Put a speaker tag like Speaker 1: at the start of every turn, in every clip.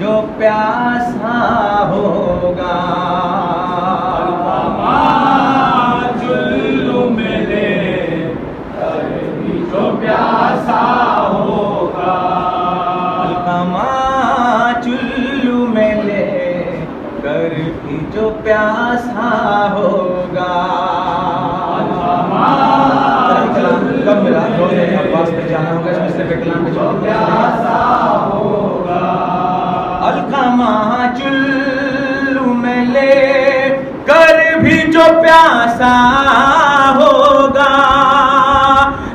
Speaker 1: जो प्यासा होगा।
Speaker 2: चुल्लू मिले कर भी जो प्यासा होगा।
Speaker 1: चुल्लू में ले कर भी जो प्यासा होगा। कब मिला रोज़े अब्बास पे जाना होगा, इसमें से कलाम जो
Speaker 2: प्यासा होगा।
Speaker 1: अलकामा चुल्लू में ले कर भी जो प्यासा होगा।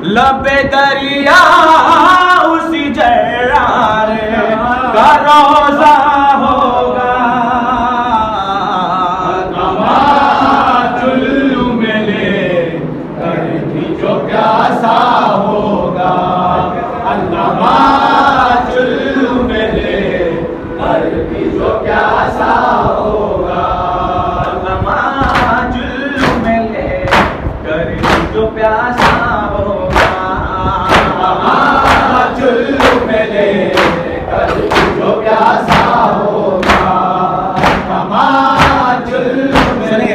Speaker 1: लबे दरिया उसी जर्रार का रोज़ा होगा।
Speaker 2: चुल्लू में ले कर भी जो प्यासा होगा। अल्लामा चुल्लू में ले कर भी जो प्यासा होगा।
Speaker 1: अल्लामा चुल्लू में ले कर भी जो प्यासा होगा।
Speaker 2: चुल्लू में ले कर भी जो प्यासा होगा। चुल्लू में ले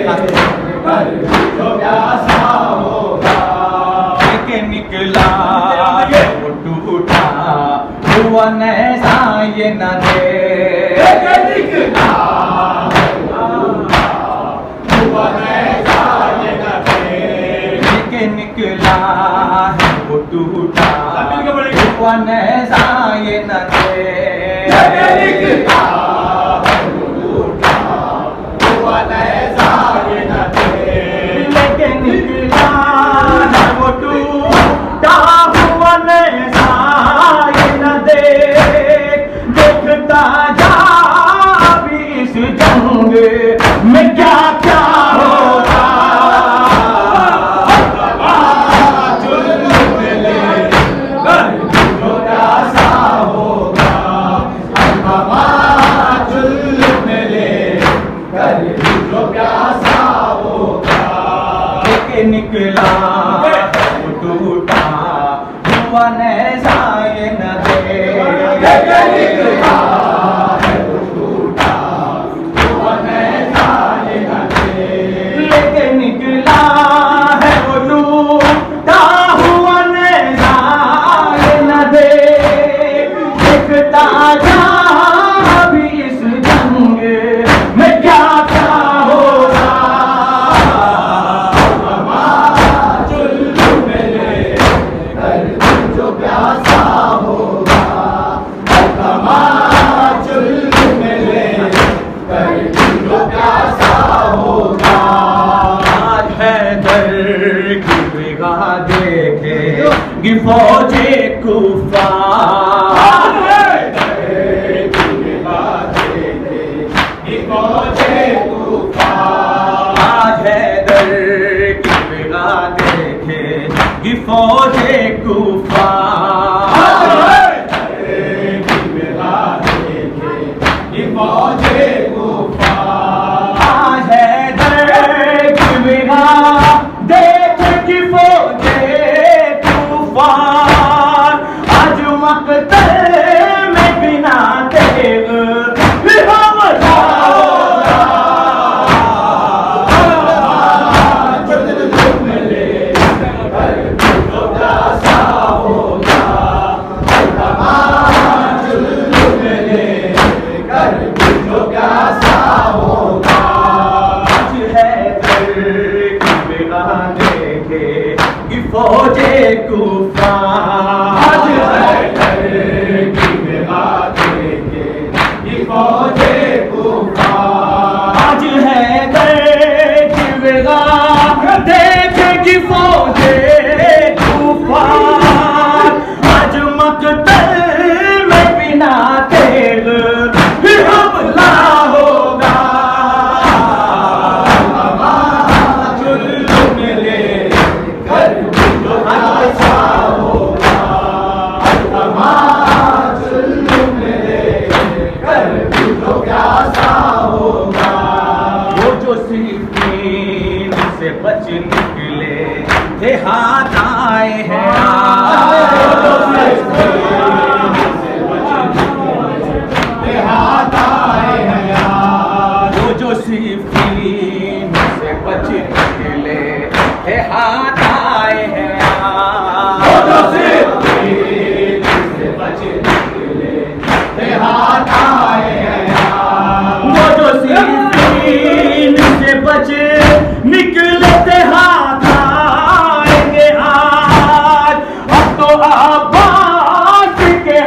Speaker 2: कर भी जो प्यासा होगा।
Speaker 1: के निकला ये वो टूटा हुआ नैसा ये न दे।
Speaker 2: निकला हुआ नैसा ये न दे।
Speaker 1: के निकला है वो टूटा हुआ नैसा ये न दे।
Speaker 2: निकला हुआ नैसा ये न दे।
Speaker 1: लेके निकला है वो टूटा हुआ नैसा ये न दे। देखता जा भी इस जंग में क्या क्या होगा।
Speaker 2: चुल्लू में ले कर जो प्यासा होगा। चुल्लू में ले कर जो प्यासा होगा।
Speaker 1: लेके निकला वो टूटा हुआ नैसा ये न दे।
Speaker 2: निकला टूटा हुआ नैसा ये न दे।
Speaker 1: लेके निकला है वो टूटा हुआ नैसा ये न दे। देखता जा भी इस जंग में क्या क्या होगा।
Speaker 2: चुल्लू में ले कर जो प्यासा होगा। चुल्लू में ले कर जो प्यासा होगा।
Speaker 1: आज हैदर की बिगा देखे गी फौजे कुफार। आज हैदर की बिगा देखे गी फौजे कुफार। आज हैदर की बिगा देखे गी फौजे कुफार। आज मकतल में बिना तेग हमला होगा।
Speaker 2: चुल्लू में ले कर जो प्यासा होगा।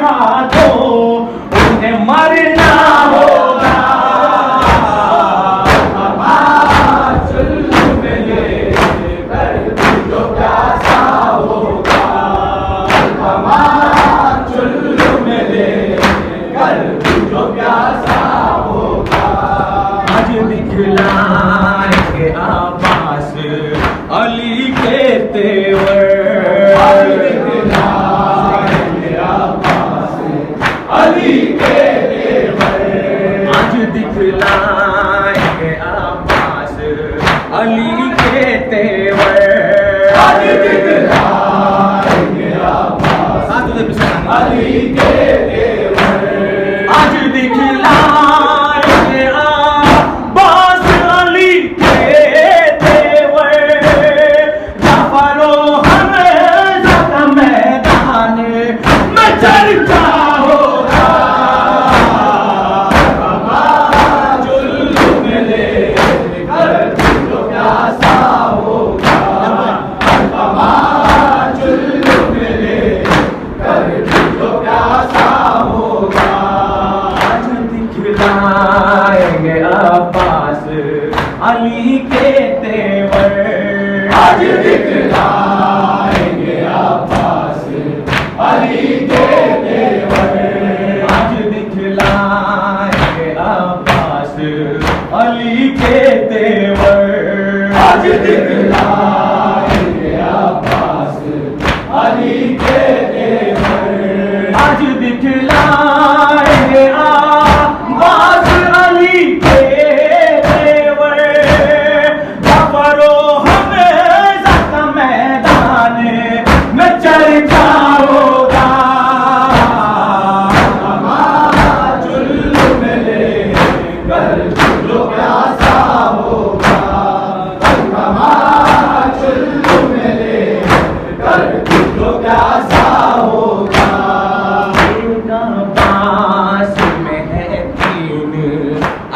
Speaker 3: हाथों उन्हें मरना होगा। चुल्लू में लेकर जो प्यासा होगा, चुल्लू में लेकर जो प्यासा होगा। आज दिखलाएंगे आवाज अली के तेवर, आज दिखलाएंगे आवाज अली के तेवर, आज दिखलाएंगे आवाज अली के तेवर, आज दिखलाएंगे आवाज अली के तेवर, आज दिखलाएंगे आवाज अली के तेवर। जाफरो हमजा का मैदान में चर्चा होगा, चुल्लू में लेकर जो प्यासा होगा, चुल्लू में लेकर जो प्यासा होगा। आज दिखलाएंगे अब्बास अली के तेवर, आज दिखलाएंगे अब्बास अली के तेवर, आज दिखलाएंगे अब्बास अली के तेवर, आज दिखलाएंगे अब्बास अली के तेवर, आज दिखलाएंगे अब्बास अली के तेवर। जाफरो हमजा का मैदान में चर्चा होगा, चुल्लू में लेकर जो प्यासा होगा, चुल्लू में लेकर जो प्यासा होगा। इनका पास में है तीन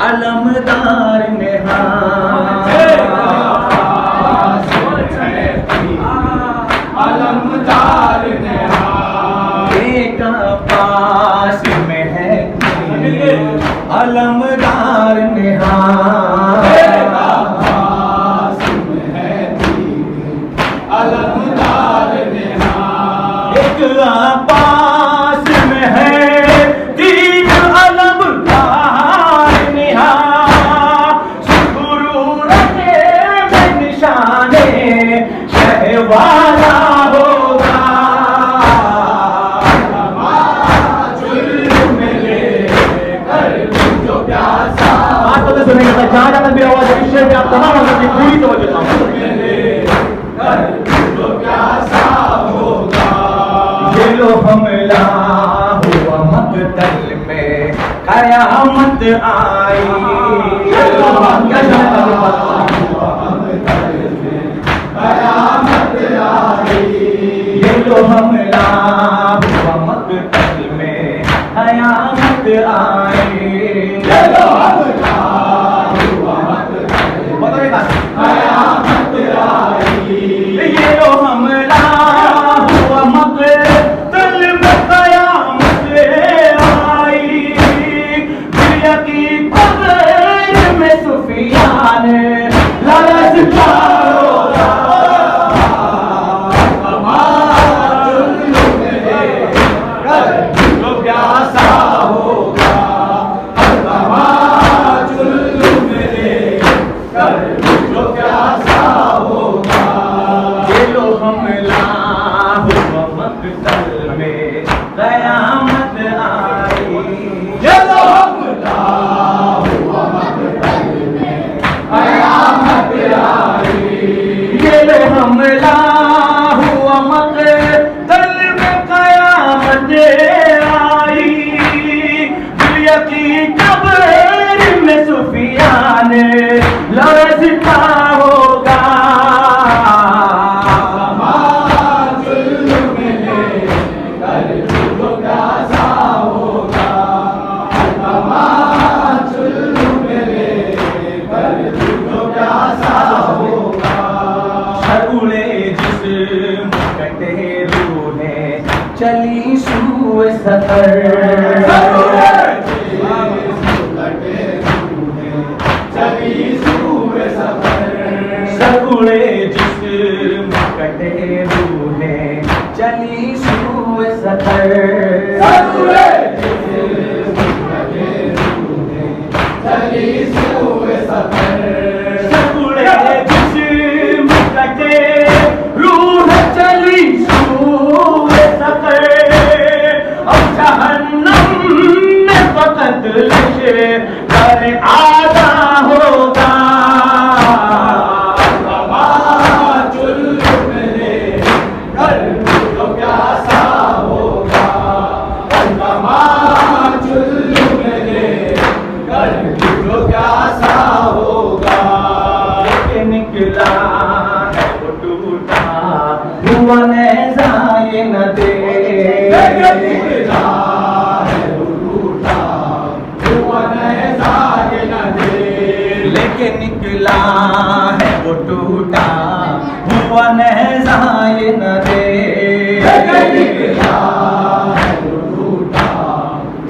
Speaker 3: अलमदार अलमदार निहार, एक पास में है अलमदार निहार, एक पास में है अलमदार निहार, एक पास में है तीन अलमदार निहार। सुगुरु रखे में निशाने शहवाला होगा, चुल्लू में लेकर जो प्यासा। बात तो सुनेंगे तो जहाँ जहाँ भी आवाज विषय में आप तमाम लोगों की पूरी तवज्जो जो प्यासा होगा। ये लो हमला हुआ मकतल में कयामत आई, ये लो हमला हुआ मकतल में कयामत आई, ये लो हमला हुआ मकतल में कयामत आई, ये लो हमला हुआ मकतल में कयामत आई, ये लो हमला हुआ मकतल में कयामत आई। दुनिया की कब्र में सुफियान लालच का रोजा, चुल्लू में लेकर जो प्यासा होगा, चुल्लू में लेकर जो प्यासा होगा। ये लो हमला हुआ मकतल में कयामत आई, ये लो हमला हुआ मकतल में कयामत आई, ये लो हमला हुआ मकतल में कयामत आई। दुनिया की कब्र में सुफियान लरज़ता होगा, चुल्लू में लेकर जो प्यासा होगा, चुल्लू में लेकर जो प्यासा होगा। शगुले जिस्म कटे रूहें चल चली सूए सफर सकुड़े जिस्म कटे रूहें चली सूए सफर सकुड़े जिस्म कटे रूहें चली सूए सफर सकुड़े जिस्म कटे रूह चली सूए सफर अब जहन्नम में फकत लशे कर आधा होगा लेके निकला है वो टूटा हुआ नज़ारे न दे लेके निकला है वो टूटा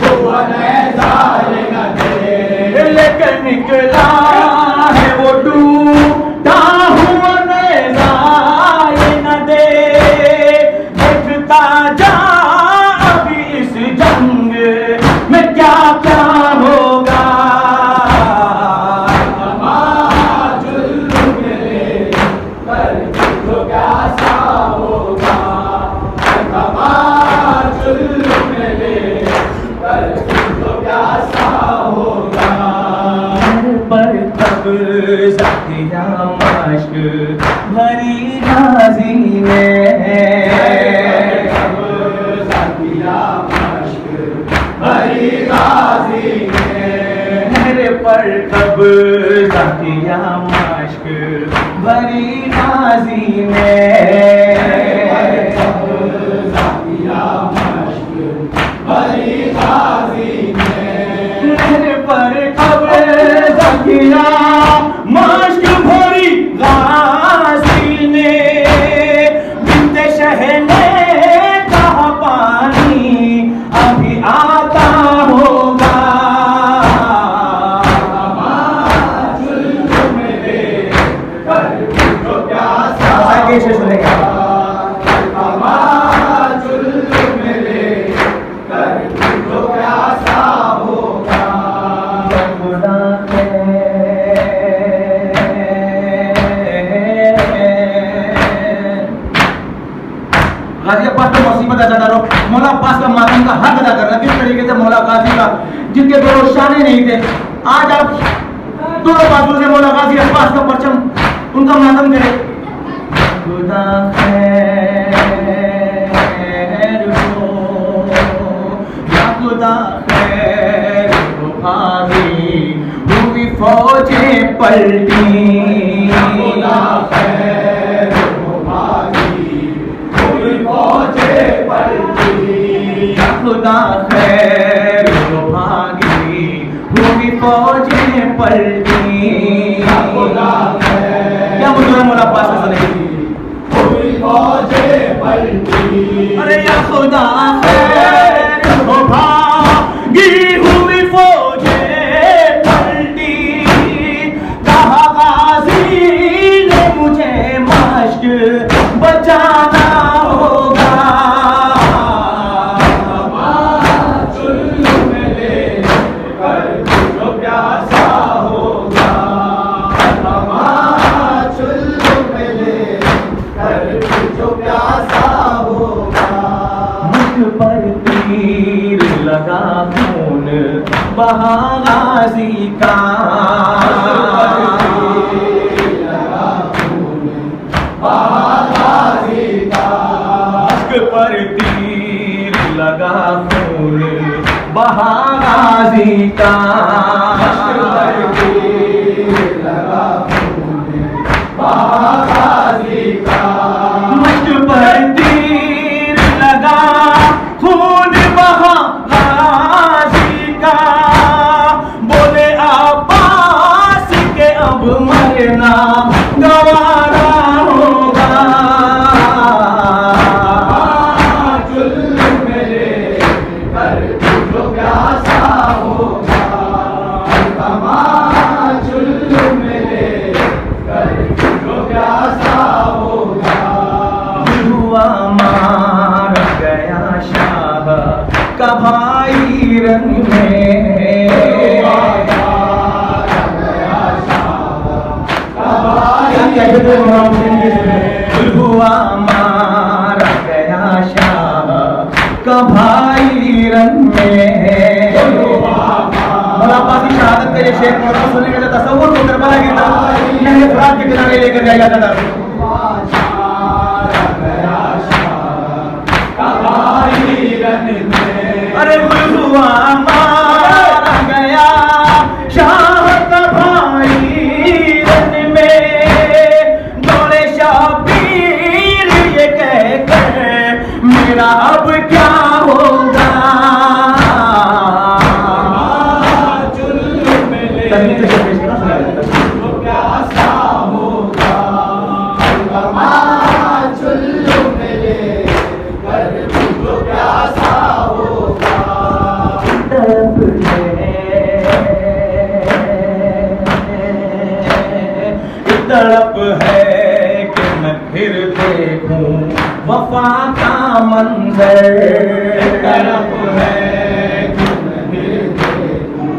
Speaker 3: हुआ नज़ारे न दे लेके निकला है वो टूटा हुआ नज़ारे न दे देखता जा अभी इस जंग में क्या क्या होगा ज़ातिया मश्क भरी गाजी में ज़ातिया मश्क भरी गाजी में मेरे पर कब ज़ातिया मश्क भरी गाजी में ज़ातिया मश्क भरी गाजी में मेरे पर कब ज़ातिया मश्क भरी गाजी ने बिनते शहने कहा पानी अभी आता होगा आगे से सुनेगा गाजी अब्बास को मुसीबत अदा करो मौला अब्बास का मातम का हक अदा करना किस तरीके से मौला गाजी का जिनके दो शाने नहीं थे आज आप दोनों बाजू से मौला गाजी अब्बास का परचम उनका मातम करे खुदा खैर हो या खुदा खैर हो भागी हुई फौजें पलटी खुदा खैर हो भागी फौजे पलटी खुदा खैर हो भागी हुई फौजे पलटी खुदा खैर क्या मुझे मौला अब्बास का सुनेगी हुई फौजे पलटी अरे या खुदा खैर हो भागी हुई फौजे पलटी कहा गाजी ने मुझे मश्क बचाना पर तीर लगा खून बहा गाजी का पर तीर लगा खून बहा गाजी का मश्क पर तीर लगा खून बहा गाजी का बोले अब्बास के अब मरना गवारा होगा का भाई रंग में हुआ मारा गया शाह का भाई रंग में। मौला पासी शहादत का ये शेर मौला सुनेंगे तो तसव्वुर को करबला की तरफ नहर फरात के किनारे लेकर जाया जाता था। अरे हुआ मारा गया शाह का भाई रन में, दौड़े शाबीर ये कहकर मेरा अब क्या होगा। तड़प है कि मैं फिर देखूं वफा का मंजर,
Speaker 2: तड़प है कि मैं फिर देखूं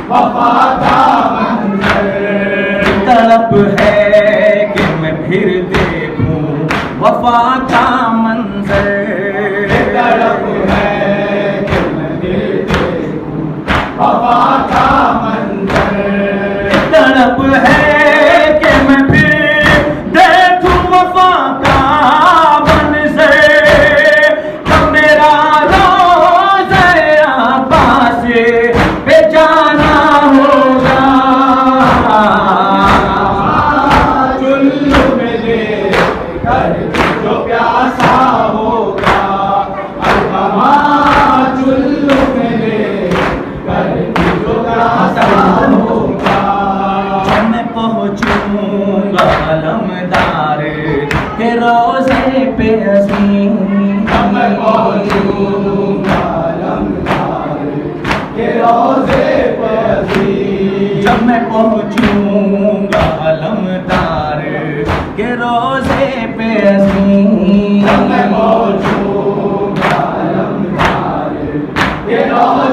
Speaker 2: वफा का मंजर,
Speaker 3: तड़प है कि मैं फिर देखूं वफा का मंजर,
Speaker 2: तड़प है कि मैं फिर देखूं वफा का मंजर,
Speaker 3: तड़प है कि मैं फिर देखूं वफा का मंजर। जब मेरा रोज़े अब्बास पे जाना होगा,
Speaker 2: चुल्लू में लेकर जो प्यासा होगा, अलमा चुल्लू में लेकर जो प्यासा होगा।
Speaker 3: मैं पहुंचूंगा अलमदार के रोज़े पे अज़ीम,
Speaker 2: मैं पहुंचूंगा अलमदार के रोज़े पे अज़ीम,
Speaker 3: जब मैं पहुंचूंगा अलमदार के रोज़े पे अज़ीम,
Speaker 2: मैं पहुंचूंगा अलमदार के रोज़े